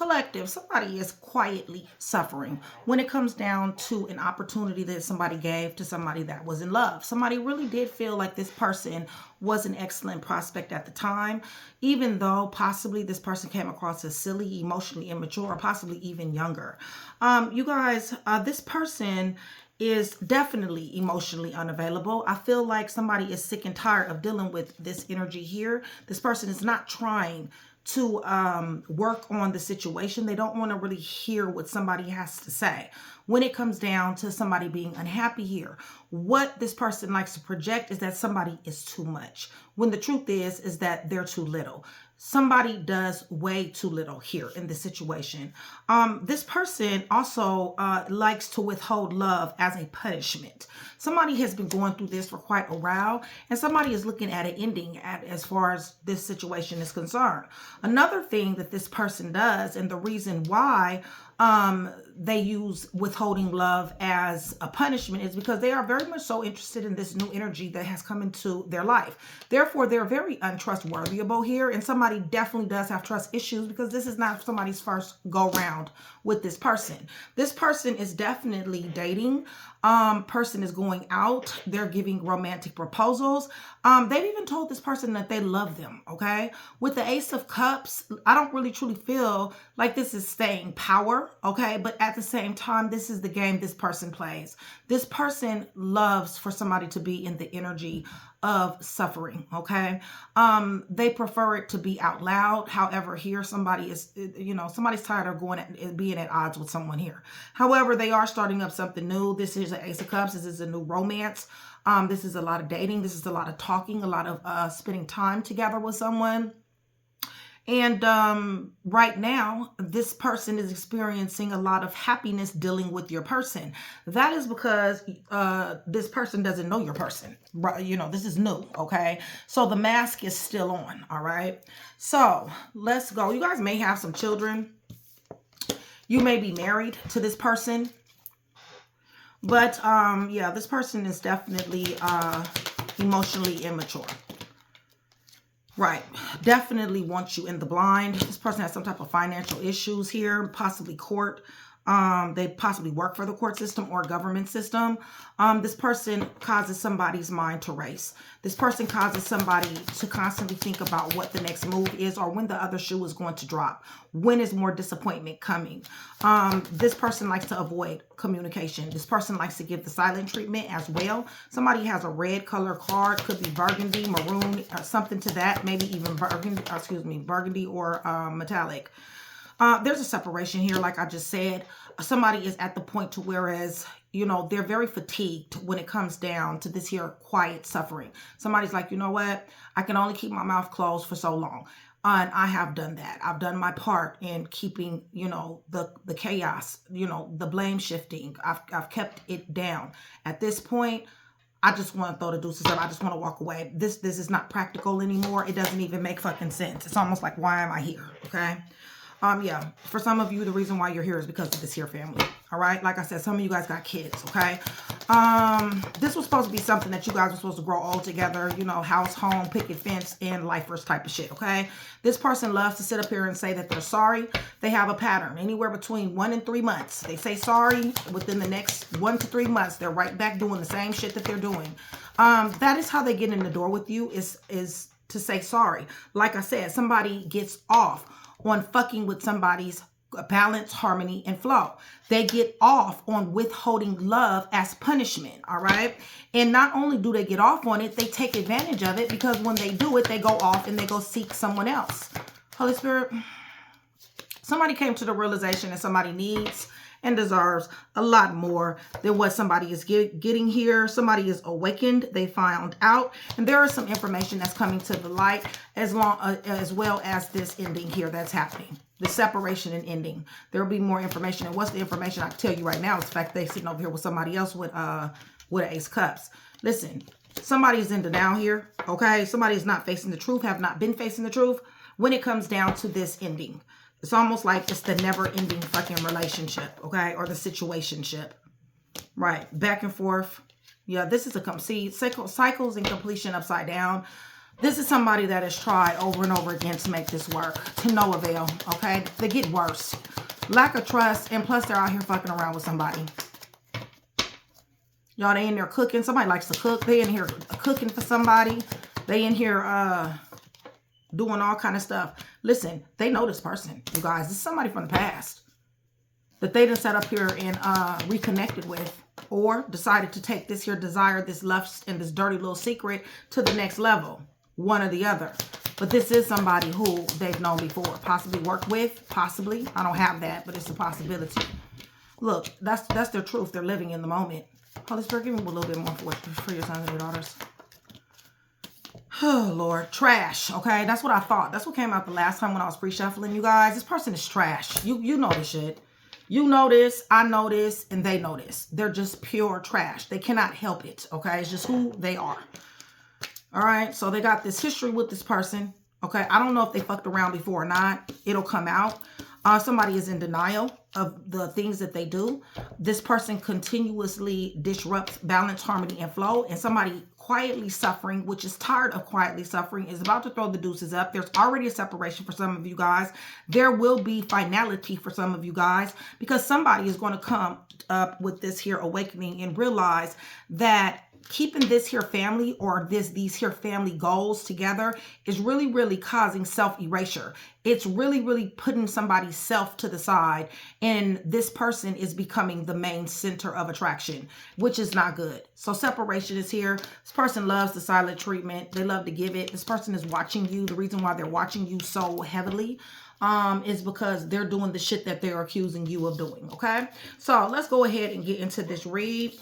collective, somebody is quietly suffering when it comes down to an opportunity that somebody gave to somebody that was in love. Somebody really did feel like this person was an excellent prospect at the time, even though possibly this person came across as silly, emotionally immature, or possibly even younger. You guys, this person is definitely emotionally unavailable. I feel like somebody is sick and tired of dealing with this energy here. This person is not trying to work on the situation. They don't want to really hear what somebody has to say. When it comes down to somebody being unhappy here, what this person likes to project is that somebody is too much, when the truth is that they're too little. Somebody does way too little here in this situation. This person also likes to withhold love as a punishment. Somebody has been going through this for quite a while, and somebody is looking at an ending as far as this situation is concerned. Another thing that this person does, and the reason why they use withholding love as a punishment, is because they are very much so interested in this new energy that has come into their life. Therefore, they're very untrustworthyable here, and somebody definitely does have trust issues because this is not somebody's first go round with this person. This person is definitely dating. Person is going out. They're giving romantic proposals. They've even told this person that they love them, okay? With the Ace of Cups, I don't really truly feel like this is staying power, okay? But at the same time, this is the game this person plays. This person loves for somebody to be in the energy of suffering, okay? They prefer it to be out loud. However, here somebody is, somebody's tired of being at odds with someone here. However, they are starting up something new. This is the Ace of Cups. This is a new romance. This is a lot of dating. This is a lot of talking, a lot of spending time together with someone. And right now, this person is experiencing a lot of happiness dealing with your person. That is because this person doesn't know your person. This is new, okay? So the mask is still on, all right? So let's go. You guys may have some children. You may be married to this person. But, yeah, this person is definitely emotionally immature. Right. Definitely wants you in the blind. This person has some type of financial issues here, possibly court. They possibly work for the court system or government system. This person causes somebody's mind to race. This person causes somebody to constantly think about what the next move is or when the other shoe is going to drop. When is more disappointment coming? This person likes to avoid communication. This person likes to give the silent treatment as well. Somebody has a red color card, could be burgundy, maroon, or something to that, maybe even burgundy or metallic. There's a separation here, like I just said. Somebody is at the point to whereas, they're very fatigued when it comes down to this here quiet suffering. Somebody's like, you know what? I can only keep my mouth closed for so long. And I have done that. I've done my part in keeping, the chaos, the blame shifting. I've kept it down. At this point, I just want to throw the deuces up. I just want to walk away. This is not practical anymore. It doesn't even make fucking sense. It's almost like, why am I here? Okay. Yeah, for some of you, the reason why you're here is because of this here family. All right. Like I said, some of you guys got kids. Okay. This was supposed to be something that you guys were supposed to grow all together, house, home, picket fence, and lifers type of shit. Okay. This person loves to sit up here and say that they're sorry. They have a pattern anywhere between 1 and 3 months. They say sorry within the next 1 to 3 months. They're right back doing the same shit that they're doing. That is how they get in the door with you is to say sorry. Like I said, somebody gets off on fucking with somebody's balance, harmony, and flow. They get off on withholding love as punishment, all right? And not only do they get off on it, they take advantage of it because when they do it, they go off and they go seek someone else. Holy Spirit, somebody came to the realization that somebody needs and deserves a lot more than what somebody is getting here. Somebody is awakened. They found out. And there is some information that's coming to the light as well as this ending here that's happening. The separation and ending. There will be more information. And what's the information I can tell you right now is the fact they sitting over here with somebody else with an Ace of Cups. Listen, somebody's in denial here. Okay. Somebody is not facing the truth, have not been facing the truth when it comes down to this ending. It's almost like it's the never-ending fucking relationship, okay? Or the situationship. Right. Back and forth. Yeah, this is a cycles and completion upside down. This is somebody that has tried over and over again to make this work, to no avail, okay? They get worse. Lack of trust, and plus they're out here fucking around with somebody. Y'all, they in there cooking. Somebody likes to cook. They in here cooking for somebody. They in here doing all kind of stuff. Listen, they know this person, you guys. This is somebody from the past that they done sat up here and reconnected with, or decided to take this here desire, this lust, and this dirty little secret to the next level. One or the other. But this is somebody who they've known before, possibly worked with, possibly. I don't have that, but it's a possibility. Look, that's their truth. They're living in the moment. Holy Spirit, give me a little bit more for your sons and your daughters. Oh, Lord. Trash, okay? That's what I thought. That's what came out the last time when I was pre-shuffling, you guys. This person is trash. You know this shit. You know this, I know this, and they know this. They're just pure trash. They cannot help it, okay? It's just who they are. All right, so they got this history with this person. Okay, I don't know if they fucked around before or not. It'll come out. Somebody is in denial of the things that they do. This person continuously disrupts balance, harmony, and flow. And somebody quietly suffering, which is tired of quietly suffering, is about to throw the deuces up. There's already a separation for some of you guys. There will be finality for some of you guys, because somebody is going to come up with this here awakening and realize that keeping this here family, or these here family goals together, is really causing self-erasure. It's really putting somebody's self to the side, and this person is becoming the main center of attraction, which is not good. So separation is here. This person loves the silent treatment. They love to give it. This person is watching you. The reason why they're watching you so heavily is because they're doing the shit that they're accusing you of doing, okay? So let's go ahead and get into this read.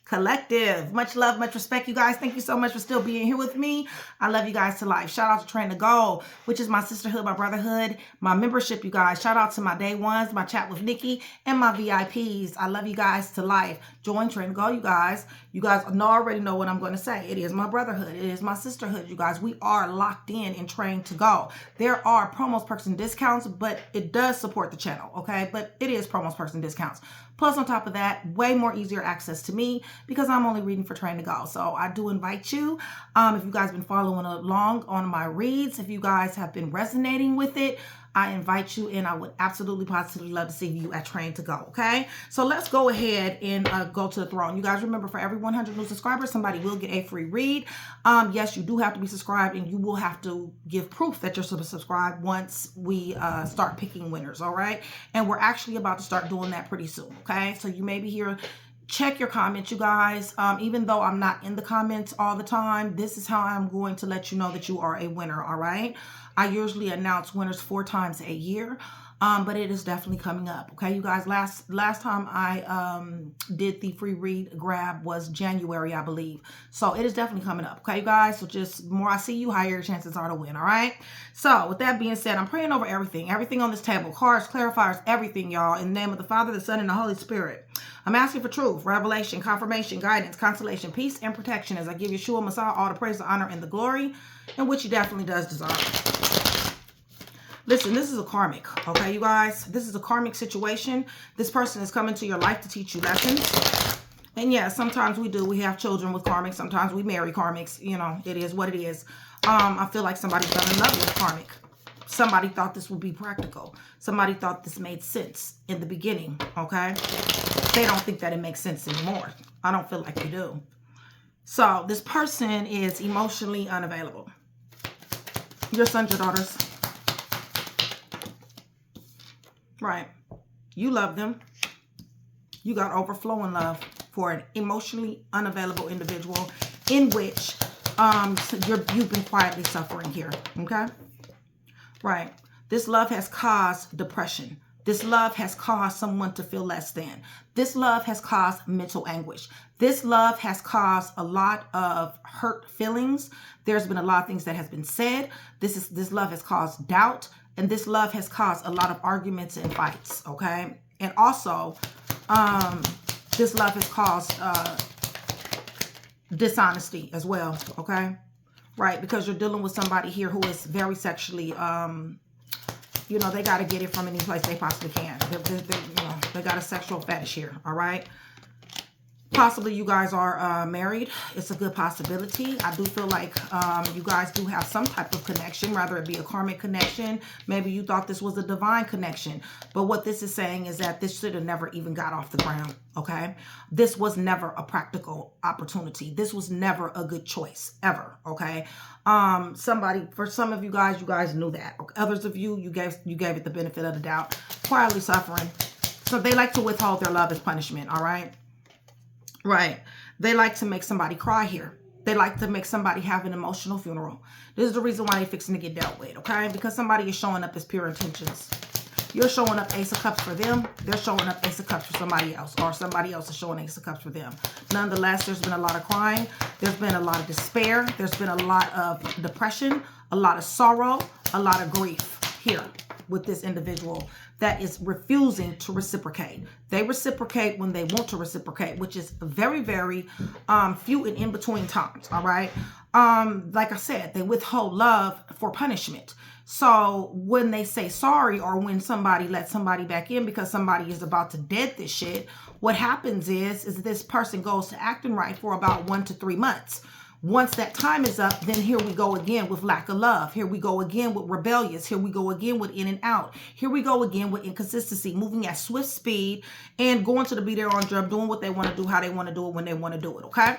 Collective, much love, much respect, you guys. Thank you so much for still being here with me. I love you guys to life. Shout out to Train to Go, which is my sisterhood, my brotherhood, my membership, you guys. Shout out to my day ones, my chat with Nikki, and my VIPs. I love you guys to life. Join Train to Go, you guys. You guys already know what I'm going to say. It is my brotherhood. It is my sisterhood, you guys. We are locked in and trained to go. There are promos, perks, and discounts, but it does support the channel, okay? But it is promos, perks, and discounts. Plus, on top of that, way more easier access to me, because I'm only reading for Train to Go. So I do invite you, if you guys been following along on my reads, if you guys have been resonating with it, I invite you, and I would absolutely positively love to see you at Train to Go, okay? So let's go ahead and go to the throne. You guys remember, for every 100 new subscribers, somebody will get a free read. Yes, you do have to be subscribed, and you will have to give proof that you're subscribed once we start picking winners, all right? And we're actually about to start doing that pretty soon, okay? So you may be here. Check your comments, you guys. Even though I'm not in the comments all the time, this is how I'm going to let you know that you are a winner, all right? I usually announce winners 4 times a year, but it is definitely coming up, okay? You guys, last time I did the free read grab was January, I believe. So it is definitely coming up, okay, you guys? So just more I see you, higher your chances are to win, all right? So with that being said, I'm praying over everything on this table, cards, clarifiers, everything, y'all, in the name of the Father, the Son, and the Holy Spirit. I'm asking for truth, revelation, confirmation, guidance, consolation, peace, and protection as I give Yeshua Messiah all the praise, the honor, and the glory, in which he definitely does deserve. Listen, this is a karmic, okay, you guys? This is a karmic situation. This person is coming to your life to teach you lessons. And yeah, sometimes we do. We have children with karmics. Sometimes we marry karmics. You know, it is what it is. I feel like somebody fell in love with karmic. Somebody thought this would be practical. Somebody thought this made sense in the beginning, okay? They don't think that it makes sense anymore. I don't feel like they do. So this person is emotionally unavailable. Your sons, your daughters. Right. You love them. You got overflowing love for an emotionally unavailable individual in which you've been quietly suffering here, okay? Right. This love has caused depression. This love has caused someone to feel less than. This love has caused mental anguish. This love has caused a lot of hurt feelings. There's been a lot of things that has been said. This love has caused doubt, and this love has caused a lot of arguments and fights, okay? And also, this love has caused dishonesty as well, okay? Right, because you're dealing with somebody here who is very sexually, you know, they got to get it from any place they possibly can. You know, they got a sexual fetish here, all right? Possibly you guys are married. It's a good possibility. I do feel like you guys do have some type of connection, whether it be a karmic connection. Maybe you thought this was a divine connection. But what this is saying is that this should have never even got off the ground, okay? This was never a practical opportunity. This was never a good choice, ever, okay? For some of you guys knew that. Others of you, you gave it the benefit of the doubt. Quietly suffering. So they like to withhold their love as punishment, all right? Right. They like to make somebody cry here. They like to make somebody have an emotional funeral. This is the reason why they're fixing to get dealt with, okay? Because somebody is showing up as pure intentions. You're showing up Ace of Cups for them. They're showing up Ace of Cups for somebody else. Or somebody else is showing Ace of Cups for them. Nonetheless, there's been a lot of crying. There's been a lot of despair. There's been a lot of depression, a lot of sorrow, a lot of grief here with this individual that is refusing to reciprocate. They reciprocate when they want to reciprocate, which is very, very few and in between times, all right? Like I said, they withhold love for punishment. So when they say sorry, or when somebody lets somebody back in because somebody is about to dead this shit, what happens is this person goes to acting right for about 1 to 3 months. Once that time is up, then here we go again with lack of love. Here we go again with rebellious. Here we go again with in and out. Here we go again with inconsistency, moving at swift speed and going to the be there on drum, doing what they want to do, how they want to do it, when they want to do it, okay?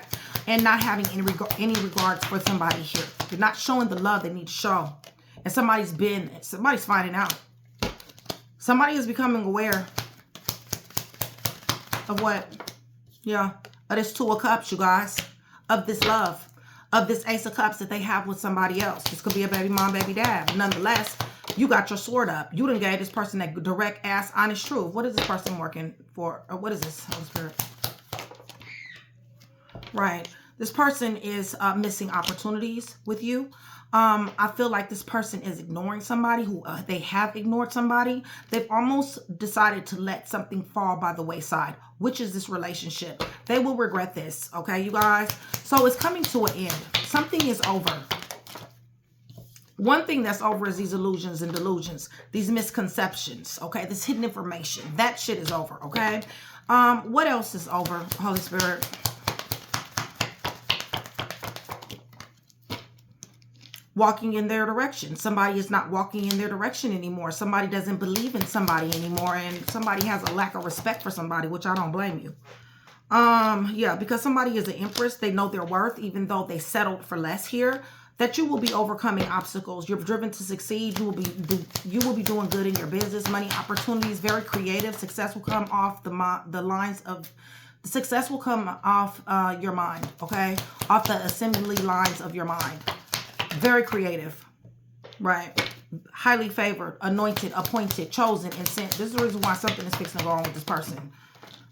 And not having any regards for somebody here. They're not showing the love they need to show. And somebody's finding out. Somebody is becoming aware of what? Yeah, of this Two of Cups, you guys. Of this love. Of this Ace of Cups that they have with somebody else. This could be a baby mom, baby dad. Nonetheless, you got your sword up. You done gave this person that direct ass, honest truth. What is this person working for? Or what is this? Holy Spirit. Right. This person is missing opportunities with you. I feel like this person is ignoring somebody who they have ignored somebody. They've almost decided to let something fall by the wayside, which is this relationship. They will regret this, okay, you guys? So it's coming to an end. Something is over. One thing that's over is these illusions and delusions, these misconceptions, okay? This hidden information. That shit is over, okay? What else is over, Holy Spirit? Walking in their direction. Somebody is not walking in their direction anymore. Somebody doesn't believe in somebody anymore, and somebody has a lack of respect for somebody, which I don't blame you. Yeah, because somebody is an empress. They know their worth, even though they settled for less here. That you will be overcoming obstacles. You're driven to succeed. You will be doing good in your business. Money opportunities, very creative. Success will come off the lines of. The success will come off your mind. Okay, off the assembly lines of your mind. Very creative, right? Highly favored, anointed, appointed, chosen, and sent. This is the reason why something is fixing to go on with this person,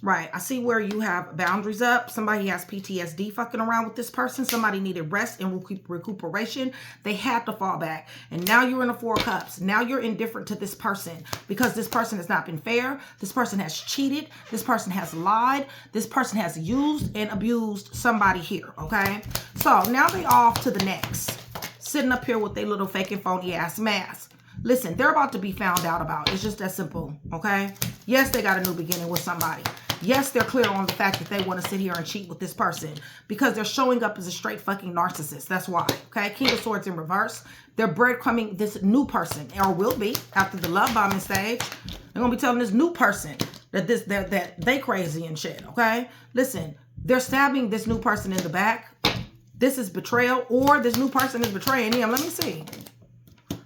right? I see where you have boundaries up. Somebody has PTSD fucking around with this person. Somebody needed rest and recuperation. They had to fall back. And now you're in the Four of Cups. Now you're indifferent to this person because this person has not been fair. This person has cheated. This person has lied. This person has used and abused somebody here, okay? So now they off to the next. Sitting up here with their little fake and phony ass mask. Listen, they're about to be found out about. It's just that simple, okay? Yes, they got a new beginning with somebody. Yes, they're clear on the fact that they want to sit here and cheat with this person because they're showing up as a straight fucking narcissist. That's why, okay? King of Swords in reverse. They're breadcrumbing this new person, or will be after the love bombing stage. They're gonna be telling this new person that they crazy and shit, okay? Listen, they're stabbing this new person in the back. This is betrayal, or this new person is betraying him. Let me see.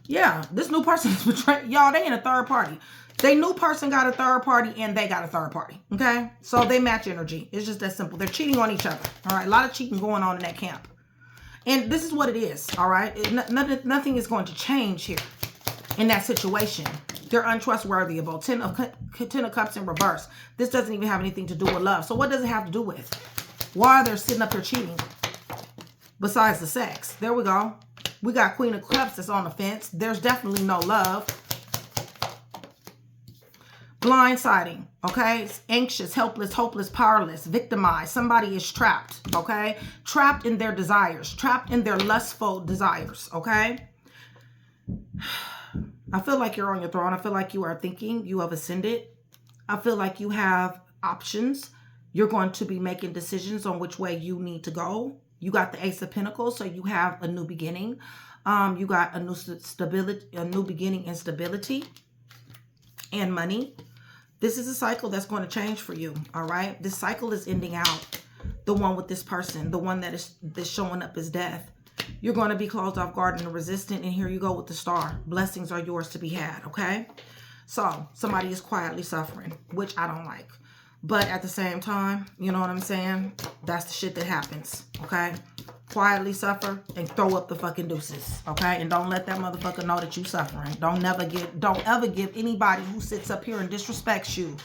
Yeah, this new person is betraying. Y'all, they in a third party. They new person got a third party, and they got a third party. Okay? So they match energy. It's just that simple. They're cheating on each other. All right? A lot of cheating going on in that camp. And this is what it is. All right? Nothing is going to change here in that situation. They're untrustworthy about 10 of Cups in reverse. This doesn't even have anything to do with love. So what does it have to do with? Why are they sitting up here cheating? Besides the sex. There we go. We got Queen of Cups that's on the fence. There's definitely no love. Blindsiding, okay? Anxious, helpless, hopeless, powerless, victimized. Somebody is trapped, okay? Trapped in their desires. Trapped in their lustful desires, okay? I feel like you're on your throne. I feel like you are thinking. You have ascended. I feel like you have options. You're going to be making decisions on which way you need to go. You got the Ace of Pentacles, so you have a new beginning. You got a new stability, a new beginning in stability and money. This is a cycle that's going to change for you, all right? This cycle is ending out. The one with this person, the one that's showing up as death. You're going to be closed off guard and resistant, and here you go with the star. Blessings are yours to be had, okay? So, somebody is quietly suffering, which I don't like. But at the same time, you know what I'm saying? That's the shit that happens, okay? Quietly suffer and throw up the fucking deuces, okay? And don't let that motherfucker know that you suffering. Don't ever give anybody who sits up here and disrespects you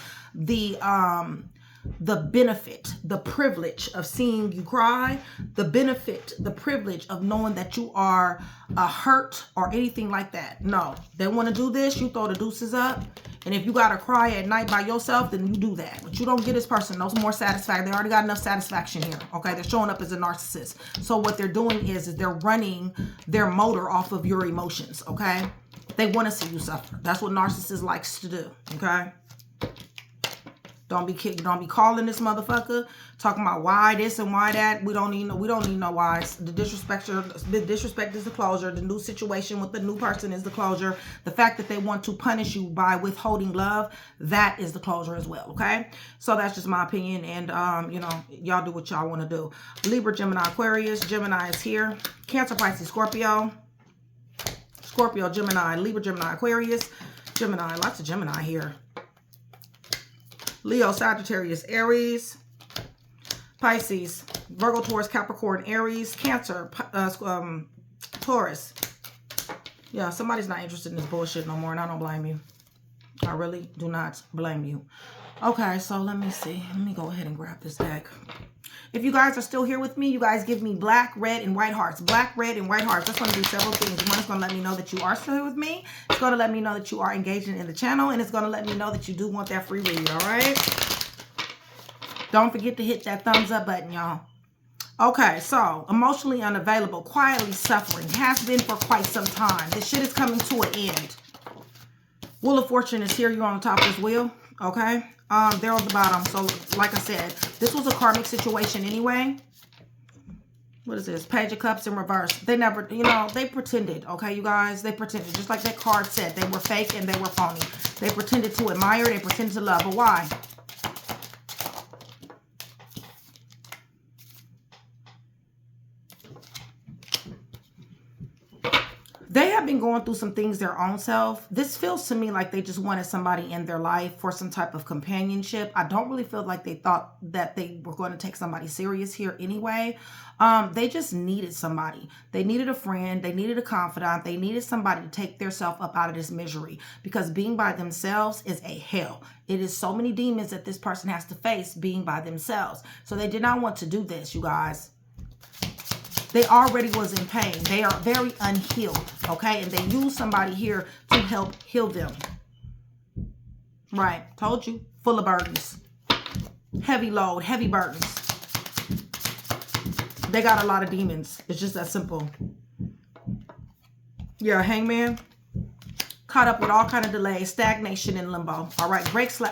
the benefit, the privilege of seeing you cry, the benefit, the privilege of knowing that you are hurt or anything like that. No, they want to do this, you throw the deuces up. And if you got to cry at night by yourself, then you do that. But you don't get this person no more satisfaction. They already got enough satisfaction here, okay? They're showing up as a narcissist. So what they're doing is they're running their motor off of your emotions, okay? They want to see you suffer. That's what narcissist likes to do, okay? Don't be calling this motherfucker talking about why this and why that. We don't need no whys. The disrespect is the closure. The new situation with the new person is the closure. The fact that they want to punish you by withholding love, that is the closure as well, okay? So that's just my opinion, and you know, y'all do what y'all want to do. Libra, Gemini, Aquarius. Gemini is here. Cancer, Pisces, Scorpio. Scorpio, Gemini, Libra, Gemini, Aquarius. Gemini, lots of Gemini here. Leo, Sagittarius, Aries, Pisces, Virgo, Taurus, Capricorn, Aries, Cancer, Taurus. Yeah, somebody's not interested in this bullshit no more, and I don't blame you. I really do not blame you. Okay, so let me see. Let me go ahead and grab this deck. If you guys are still here with me, you guys give me black, red, and white hearts. Black, red, and white hearts. That's going to do several things. One, it's going to let me know that you are still here with me. It's going to let me know that you are engaging in the channel. And it's going to let me know that you do want that free read, all right? Don't forget to hit that thumbs up button, y'all. Okay, so emotionally unavailable, quietly suffering, has been for quite some time. This shit is coming to an end. Wheel of Fortune is here. You're on the top of this wheel, okay? They're on the bottom. So, like I said, this was a karmic situation anyway. What is this? Page of Cups in reverse. They never, you know, they pretended, okay, you guys? They pretended. Just like that card said. They were fake and they were phony. They pretended to admire. They pretended to love. But why? They have been going through some things their own self. This feels to me like they just wanted somebody in their life for some type of companionship. I don't really feel like they thought that they were going to take somebody serious here anyway. They just needed somebody. They needed a friend. They needed a confidant. They needed somebody to take their self up out of this misery, because being by themselves is a hell. It is so many demons that this person has to face being by themselves. So they did not want to do this, you guys. They already was in pain. They are very unhealed, okay? And they use somebody here to help heal them. Right, told you. Full of burdens. Heavy load, heavy burdens. They got a lot of demons. It's just that simple. Yeah, Hangman. Caught up with all kind of delays, stagnation, and limbo. All right, brakes were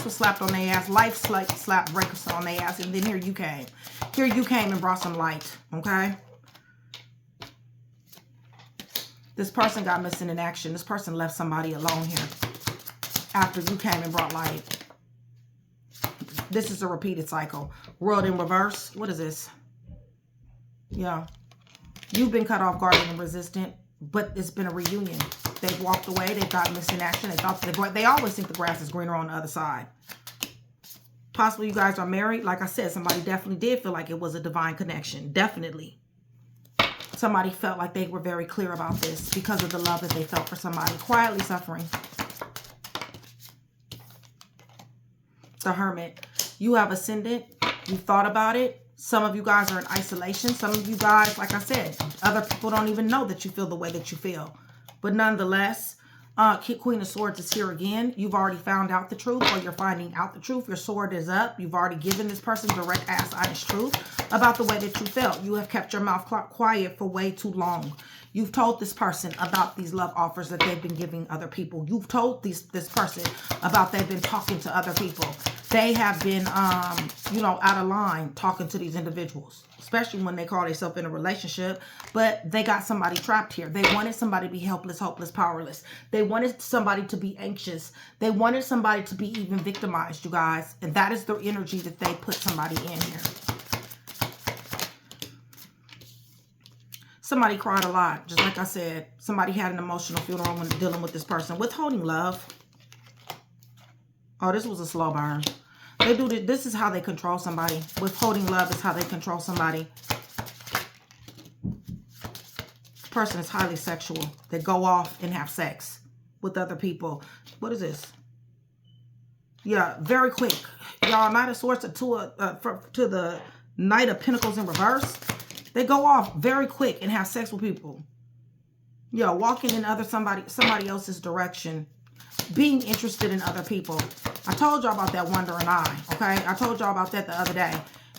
slapped on their ass. Life slapped brakes on their ass. And then here you came. Here you came and brought some light, okay? This person got missing in action. This person left somebody alone here after you came and brought light. This is a repeated cycle. World in reverse. What is this? Yeah. You've been cut off guard and resistant, but it's been a reunion. They've walked away. They've got missing action. They thought they always think the grass is greener on the other side. Possibly you guys are married. Like I said, somebody definitely did feel like it was a divine connection. Definitely. Somebody felt like they were very clear about this because of the love that they felt for somebody. Quietly suffering. The Hermit. You have ascendant. You thought about it. Some of you guys are in isolation. Some of you guys, like I said, other people don't even know that you feel the way that you feel. But nonetheless, Queen of Swords is here again. You've already found out the truth, or you're finding out the truth. Your sword is up. You've already given this person direct ass honest truth about the way that you felt. You have kept your mouth quiet for way too long. You've told this person about these love offers that they've been giving other people. You've told this person about they've been talking to other people. they have been, you know, out of line talking to these individuals, especially when they call themselves in a relationship, but they got somebody trapped here. They wanted somebody to be helpless, hopeless, powerless. They wanted somebody to be anxious. They wanted somebody to be even victimized, you guys. And that is the energy that they put somebody in here. Somebody cried a lot. Just like I said, somebody had an emotional funeral when dealing with this person. Withholding love. Oh, this was a slow burn. They do this. This is how they control somebody. Withholding love is how they control somebody. This person is highly sexual. They go off and have sex with other people. What is this? Yeah, very quick. Y'all, Knight of Swords to the Knight of Pentacles in reverse. They go off very quick and have sex with people. Yeah, walking in somebody else's direction. Being interested in other people. I told y'all about that wandering eye, okay? I told y'all about that the other day.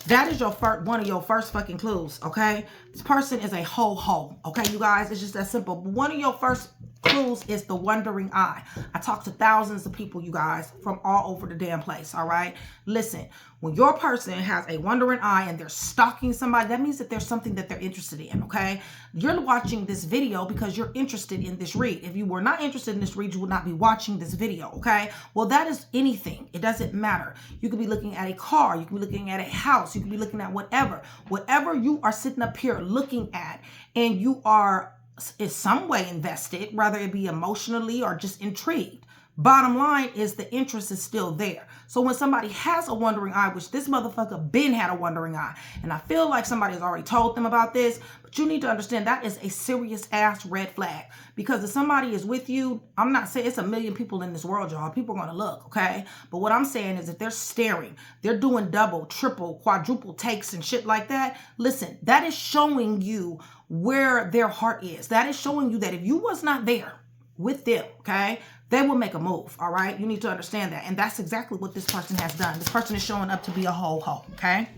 That is your one of your first fucking clues, okay? This person is a ho-ho, okay, you guys? It's just that simple. One of your first clues is the wandering eye. I talk to thousands of people, you guys, from all over the damn place, all right? Listen, when your person has a wandering eye and they're stalking somebody, that means that there's something that they're interested in, okay? You're watching this video because you're interested in this read. If you were not interested in this read, you would not be watching this video, okay? Well, that is anything. It doesn't matter. You could be looking at a car. You could be looking at a house. You could be looking at whatever. Whatever you are sitting up here looking at and you are in some way invested, whether it be emotionally or just intrigued. Bottom line is the interest is still there. So when somebody has a wandering eye, which this motherfucker been had a wandering eye, and I feel like somebody has already told them about this, but you need to understand that is a serious ass red flag. Because if somebody is with you, I'm not saying it's a million people in this world, y'all. People are going to look, okay? But what I'm saying is if they're staring, they're doing double, triple, quadruple takes and shit like that, listen, that is showing you where their heart is. That is showing you that if you was not there with them, okay, they will make a move, all right? You need to understand that. And that's exactly what this person has done. This person is showing up to be a ho-ho, okay?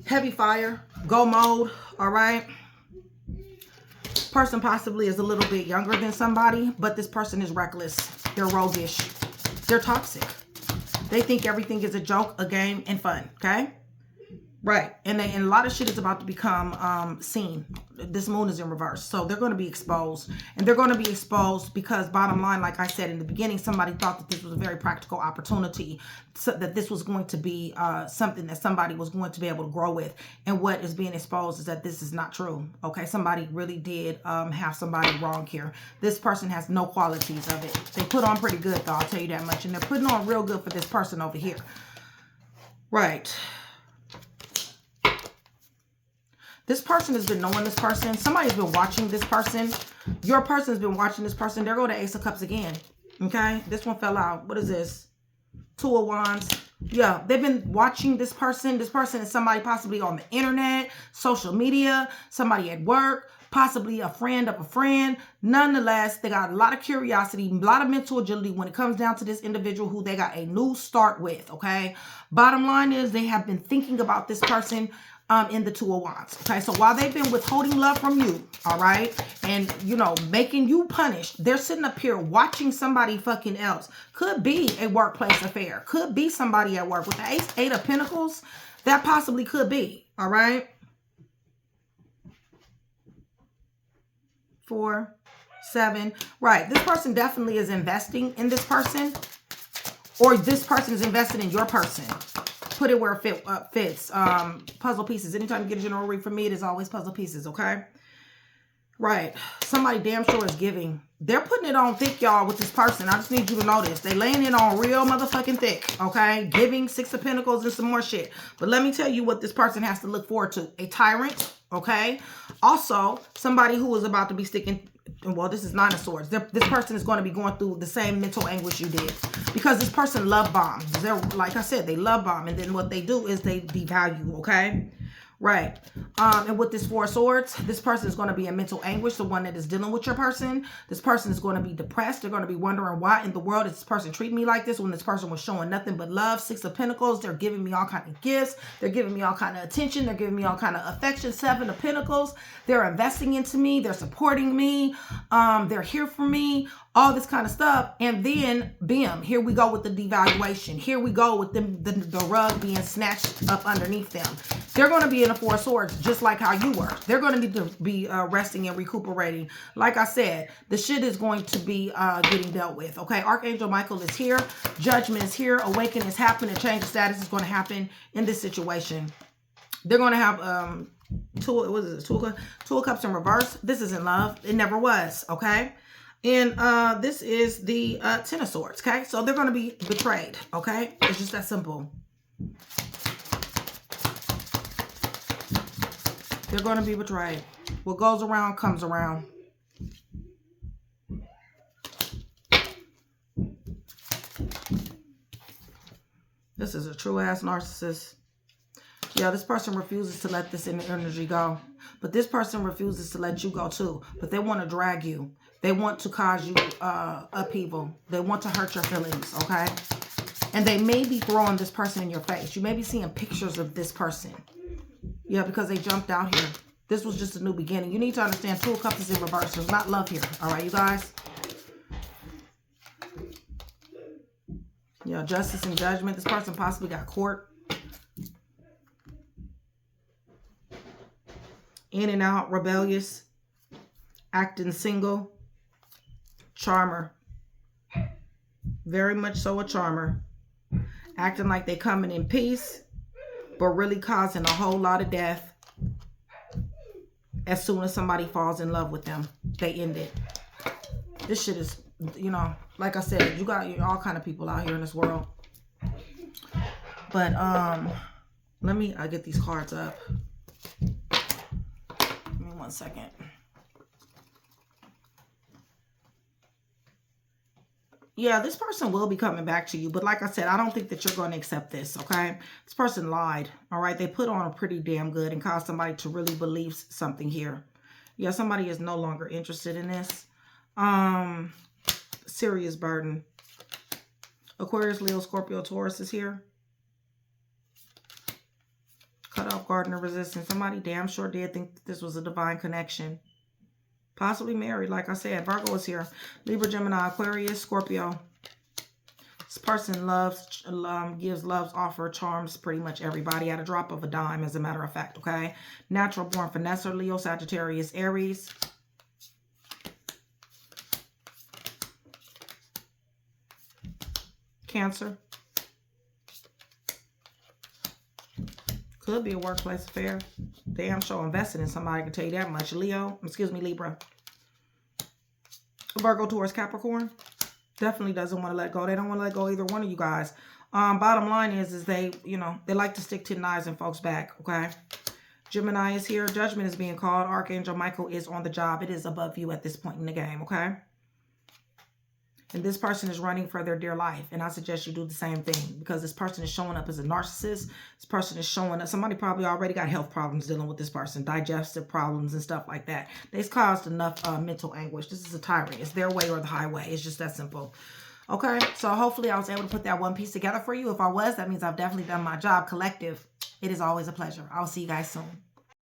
Heavy fire, go mode, all right? Person possibly is a little bit younger than somebody, but this person is reckless. They're roguish. They're toxic. They think everything is a joke, a game, and fun, okay? Right. And a lot of shit is about to become seen. This moon is in reverse. So they're going to be exposed. And they're going to be exposed because bottom line, like I said in the beginning, somebody thought that this was a very practical opportunity. So that this was going to be something that somebody was going to be able to grow with. And what is being exposed is that this is not true. Okay. Somebody really did have somebody wrong here. This person has no qualities of it. They put on pretty good though. I'll tell you that much. And they're putting on real good for this person over here. Right. This person has been knowing this person. Somebody's been watching this person. Your person's been watching this person. There go the Ace of Cups again. Okay? This one fell out. What is this? Two of Wands. Yeah, they've been watching this person. This person is somebody possibly on the internet, social media, somebody at work, possibly a friend of a friend. Nonetheless, they got a lot of curiosity, a lot of mental agility when it comes down to this individual who they got a new start with, okay? Bottom line is they have been thinking about this person in the Two of Wands. Okay, so while they've been withholding love from you, all right, and, you know, making you punished, they're sitting up here watching somebody fucking else. Could be a workplace affair. Could be somebody at work. With the Eight of Pentacles, that possibly could be, all right? 4, 7. Right, this person definitely is investing in this person, or this person is invested in your person. Put it where it fits. Puzzle pieces. Anytime you get a general read from me, it is always puzzle pieces, okay? Right. Somebody damn sure is giving. They're putting it on thick, y'all, with this person. I just need you to know this. They laying it on real motherfucking thick, okay? Giving, Six of Pentacles, and some more shit. But let me tell you what this person has to look forward to. A tyrant, okay? Also, somebody who is about to be sticking... Well, this is Nine of Swords. This person is going to be going through the same mental anguish you did. Because this person love bombs. They're, like I said, they love bomb. And then what they do is they devalue, okay? Right. And with this Four of Swords, this person is going to be in mental anguish, the one that is dealing with your person. This person is going to be depressed. They're going to be wondering why in the world is this person treating me like this when this person was showing nothing but love. Six of Pentacles, they're giving me all kind of gifts. They're giving me all kind of attention. They're giving me all kind of affection. Seven of Pentacles, they're investing into me. They're supporting me. They're here for me. all this kind of stuff. And then, bam, here we go with the devaluation. Here we go with the rug being snatched up underneath them. They're going to be in a Four of Swords, just like how you were. They're going to need to be resting and recuperating. Like I said, the shit is going to be getting dealt with. Okay, Archangel Michael is here. Judgment is here. Awakening is happening. Change of status is going to happen in this situation. They're going to have Two of Cups in reverse. This isn't love. It never was. Okay. And this is the Ten of Swords, okay? So they're going to be betrayed, okay? It's just that simple. They're going to be betrayed. What goes around comes around. This is a true-ass narcissist. Yeah, this person refuses to let this energy go. But this person refuses to let you go too. But they want to drag you. They want to cause you upheaval. They want to hurt your feelings, okay? And they may be throwing this person in your face. You may be seeing pictures of this person. Yeah, because they jumped out here. This was just a new beginning. You need to understand Two of Cups is in reverse. There's not love here. All right, you guys? Yeah, justice and judgment. This person possibly got court. In and out, rebellious, acting single, charmer. Very much so a charmer. Acting like they coming in peace, but really causing a whole lot of death. As soon as somebody falls in love with them, they end it. This shit is, you know, like I said, you got all kind of people out here in this world. But let me get these cards up. Give me 1 second. Yeah, this person will be coming back to you. But like I said, I don't think that you're going to accept this, okay? This person lied, all right? They put on a pretty damn good and caused somebody to really believe something here. Yeah, somebody is no longer interested in this. Serious burden. Aquarius, Leo, Scorpio, Taurus is here. Cut off, gardener, resistance. Somebody damn sure did think this was a divine connection. Possibly married, like I said. Virgo is here. Libra, Gemini, Aquarius, Scorpio. This person loves, gives love's offer, charms pretty much everybody at a drop of a dime, as a matter of fact, okay? Natural born finesser, Leo, Sagittarius, Aries. Cancer. Could be a workplace affair. Damn sure invested in somebody, I can tell you that much. Libra. Virgo, Taurus, Capricorn. Definitely doesn't want to let go. They don't want to let go either one of you guys. Bottom line is they, you know, they like to stick to knives in folks' back, okay? Gemini is here. Judgment is being called. Archangel Michael is on the job. It is above you at this point in the game, okay? And this person is running for their dear life. And I suggest you do the same thing, because this person is showing up as a narcissist. This person is showing up. Somebody probably already got health problems dealing with this person. Digestive problems and stuff like that. They've caused enough mental anguish. This is a tyrant. It's their way or the highway. It's just that simple. Okay. So hopefully I was able to put that one piece together for you. If I was, that means I've definitely done my job. Collective, it is always a pleasure. I'll see you guys soon.